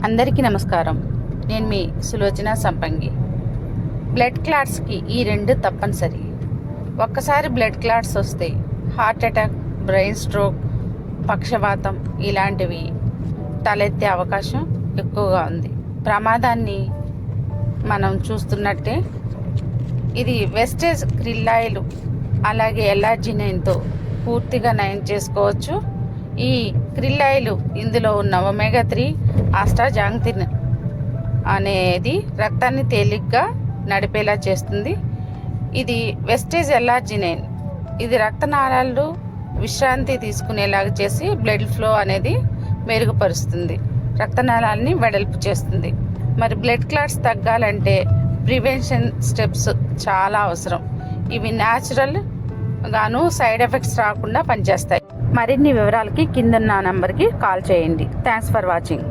అందరికీ నమస్కారం. నేను మీ సులోచన సంపంగి. బ్లడ్ క్లాట్స్కి ఈ రెండు తప్పనిసరి. ఒక్కసారి బ్లడ్ క్లాట్స్ వస్తే హార్ట్ అటాక్, బ్రెయిన్ స్ట్రోక్, పక్షవాతం ఇలాంటివి తలెత్తే అవకాశం ఎక్కువగా ఉంది. ప్రమాదాన్ని మనం చూస్తున్నట్టే ఇది వెస్టేజ్ krill ఆయిల్ అలాగే ఎల్ఆర్జినైన్తో పూర్తిగా నయం చేసుకోవచ్చు. ఈ krill ఆయిల్ ఇందులో ఉన్న ఒమేగా 3 ఆస్ట్రాజాంగ్తిన్ అనేది రక్తాన్ని తేలిగ్గా నడిపేలా చేస్తుంది. ఇది వెస్టేజ్ ఎల్ఆర్జినైన్, ఇది రక్తనాళాలు విశ్రాంతి తీసుకునేలాగా చేసి బ్లడ్ ఫ్లో అనేది మెరుగుపరుస్తుంది, రక్తనాళాలని వెడల్పు చేస్తుంది. మరి బ్లడ్ క్లాట్స్ తగ్గాలంటే ప్రివెన్షన్ స్టెప్స్ చాలా అవసరం. ఇవి న్యాచురల్ గాను సైడ్ ఎఫెక్ట్స్ రాకుండా పనిచేస్తాయి. మరిన్ని వివరాలకి కిందన్న నంబర్కి కాల్ చేయండి. Thanks for watching.